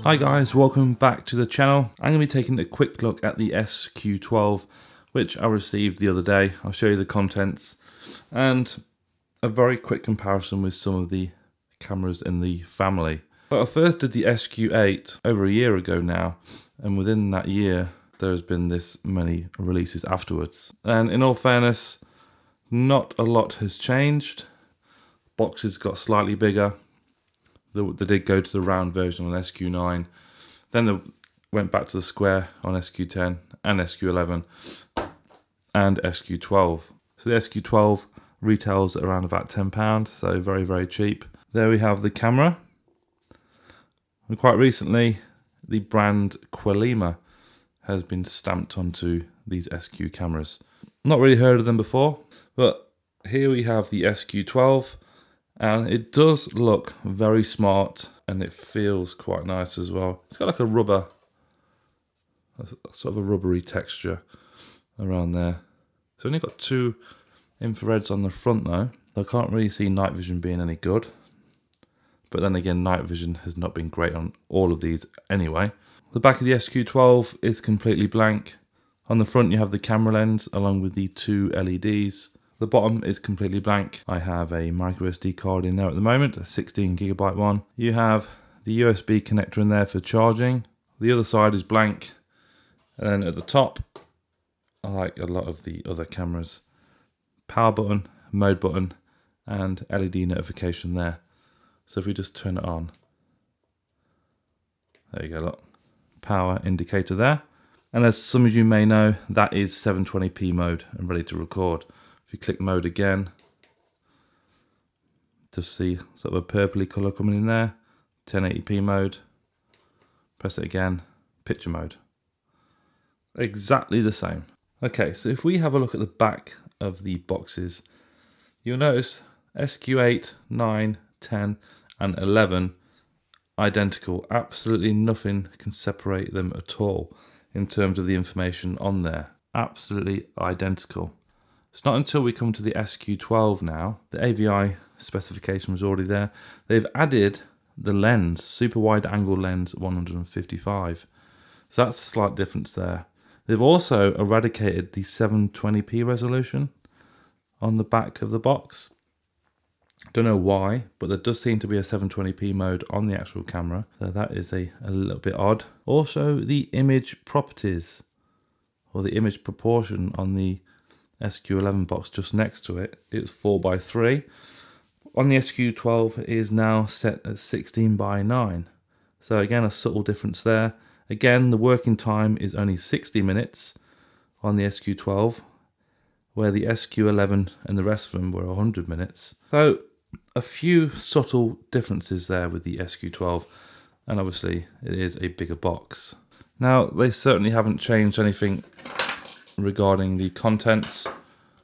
Hi guys, welcome back to the channel. I'm going to be taking a quick look at the SQ12, which I received the other day. I'll show you the contents and a very quick comparison with some of the cameras in the family. But I first did the SQ8 over a year ago now, and within that year there's been this many releases afterwards. And in all fairness, not a lot has changed. Boxes got slightly bigger. They did go to the round version on SQ9, then they went back to the square on SQ10 and SQ11 and SQ12. So the SQ12 retails at around about £10, so very, very cheap. There we have the camera. And quite recently, the brand Quelima has been stamped onto these SQ cameras. Not really heard of them before, but here we have the SQ12. And it does look very smart and it feels quite nice as well. It's got like a rubber, sort of a rubbery texture around there. It's only got two infrareds on the front though. I can't really see night vision being any good. But then again, night vision has not been great on all of these anyway. The back of the SQ12 is completely blank. On the front you have the camera lens along with the two LEDs. The bottom is completely blank. I have a micro SD card in there at the moment, a 16GB one. You have the USB connector in there for charging. The other side is blank. And then at the top, like a lot of the other cameras, power button, mode button, and LED notification there. So if we just turn it on, there you go, look, power indicator there. And as some of you may know, that is 720p mode and ready to record. If you click mode again, just see sort of a purpley colour coming in there, 1080p mode, press it again, picture mode. Exactly the same. Okay, so if we have a look at the back of the boxes, you'll notice SQ8, 9, 10 and 11 identical. Absolutely nothing can separate them at all in terms of the information on there. Absolutely identical. It's not until we come to the SQ12 now, the AVI specification was already there. They've added the lens, super wide angle lens 155. So that's a slight difference there. They've also eradicated the 720p resolution on the back of the box. Don't know why, but there does seem to be a 720p mode on the actual camera. So that is a little bit odd. Also the image properties, or the image proportion on the SQ11 box just next to it, it's 4:3. On the SQ12 it is now set at 16:9. So again, a subtle difference there. Again, the working time is only 60 minutes on the SQ12, where the SQ11 and the rest of them were 100 minutes. So a few subtle differences there with the SQ12, and obviously it is a bigger box. Now, they certainly haven't changed anything regarding the contents.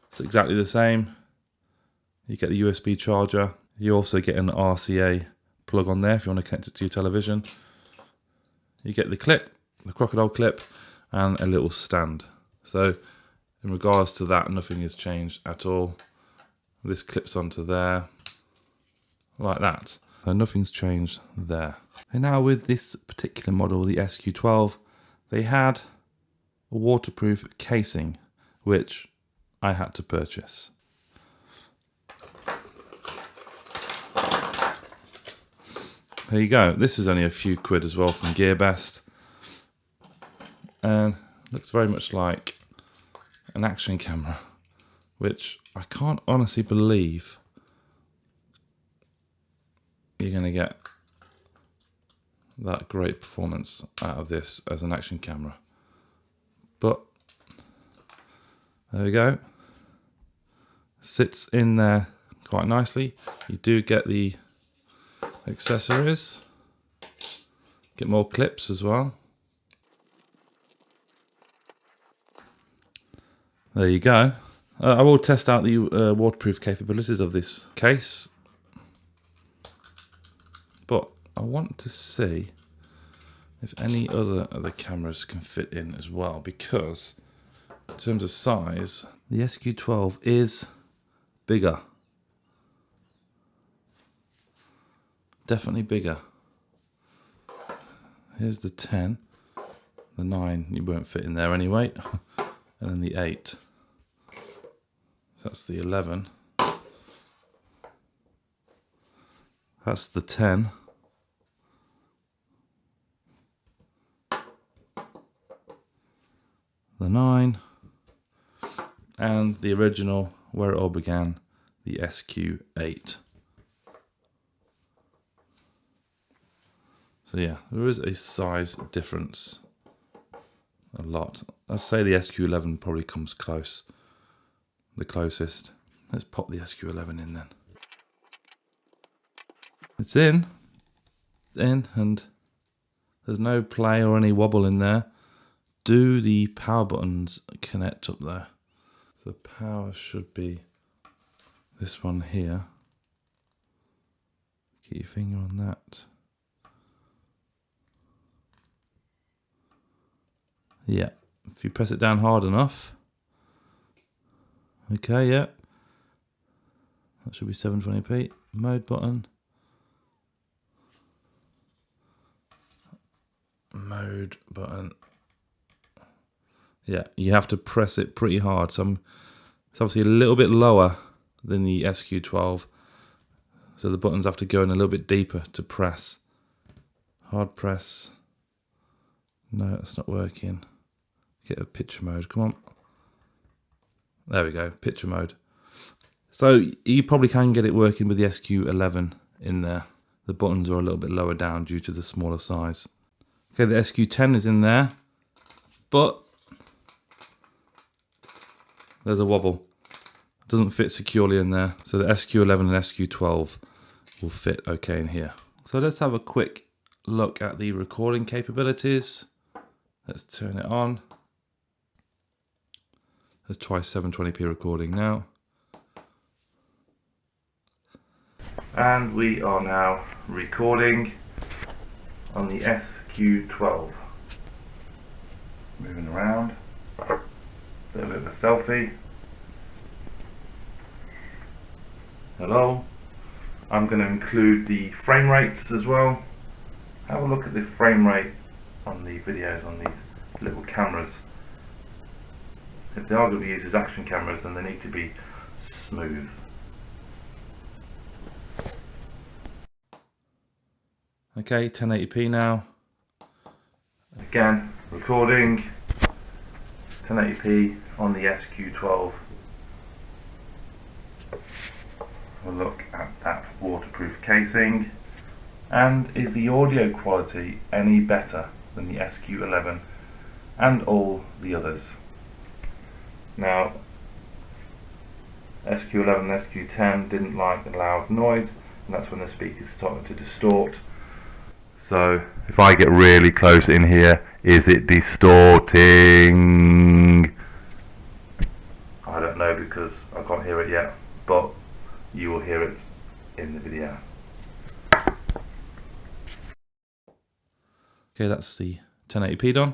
It's exactly the same. You get the USB charger. You also get an RCA plug on there if you want to connect it to your television. You get the clip, the crocodile clip, and a little stand. So in regards to that, nothing has changed at all. This clips onto there like that. So nothing's changed there. And now with this particular model, the SQ12, they had a waterproof casing, which I had to purchase. There you go. This is only a few quid as well from GearBest, and looks very much like an action camera, which I can't honestly believe you're going to get that great performance out of this as an action camera. But there we go. Sits in there quite nicely. You do get the accessories. Get more clips as well. There you go. I will test out the waterproof capabilities of this case, but I want to see if any other of the cameras can fit in as well, because in terms of size, the SQ12 is bigger. Definitely bigger. Here's the 10. The 9, you won't fit in there anyway. And then the 8. That's the 11. That's the 10. The 9. And the original, where it all began, the SQ8. So yeah, there is a size difference. A lot. I'd say the SQ11 probably comes close. The closest. Let's pop the SQ11 in then. It's in, and there's no play or any wobble in there. Do the power buttons connect up there? So power should be this one here. Keep your finger on that. Yeah, if you press it down hard enough. Okay, yeah. That should be 720p. Mode button. Mode button. Yeah, you have to press it pretty hard. So it's obviously a little bit lower than the SQ12. So the buttons have to go in a little bit deeper to press. Hard press. No, it's not working. Get a picture mode, come on. There we go, picture mode. So you probably can get it working with the SQ11 in there. The buttons are a little bit lower down due to the smaller size. Okay, the SQ10 is in there, but there's a wobble. It doesn't fit securely in there. So the SQ11 and SQ12 will fit okay in here. So let's have a quick look at the recording capabilities. Let's turn it on. Let's try 720p recording now. And we are now recording on the SQ12. Moving around. A little bit of a selfie. Hello. I'm going to include the frame rates as well. Have a look at the frame rate on the videos on these little cameras. If they are going to be used as action cameras, then they need to be smooth. Okay, 1080p now. Again, recording 1080p on the SQ12. We'll look at that waterproof casing. And is the audio quality any better than the SQ11 and all the others? Now, SQ11 and SQ10 didn't like the loud noise, and that's when the speakers started to distort. So, if I get really close in here, is it distorting? I don't know because I can't hear it yet, but you will hear it in the video. Okay, that's the 1080p done.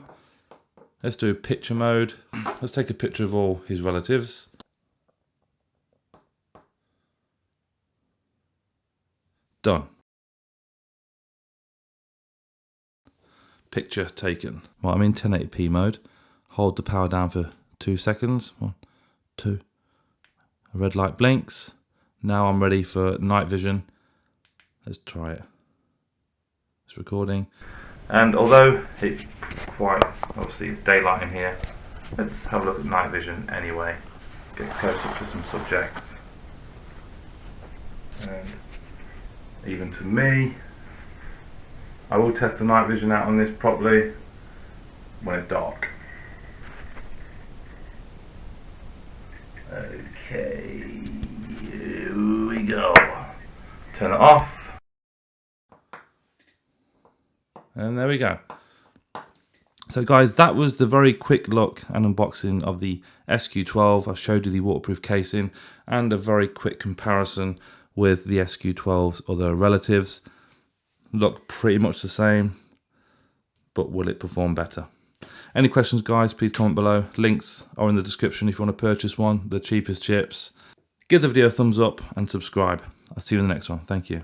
Let's do picture mode. Let's take a picture of all his relatives. Done. Picture taken. Well, I'm in 1080p mode. Hold the power down for 2 seconds. 1, 2. A red light blinks. Now I'm ready for night vision. Let's try it. It's recording. And although it's quite, obviously it's daylight in here, let's have a look at night vision anyway. Get close up to some subjects. And even to me, I will test the night vision out on this properly when it's dark. Okay, here we go. Turn it off. And there we go. So guys, that was the very quick look and unboxing of the SQ12. I showed you the waterproof casing and a very quick comparison with the SQ12's other relatives. Look pretty much the same, but will it perform better? Any questions guys, please comment below. Links are in the description if you want to purchase one, the cheapest chips. Give the video a thumbs up and subscribe. I'll see you in the next one. Thank you.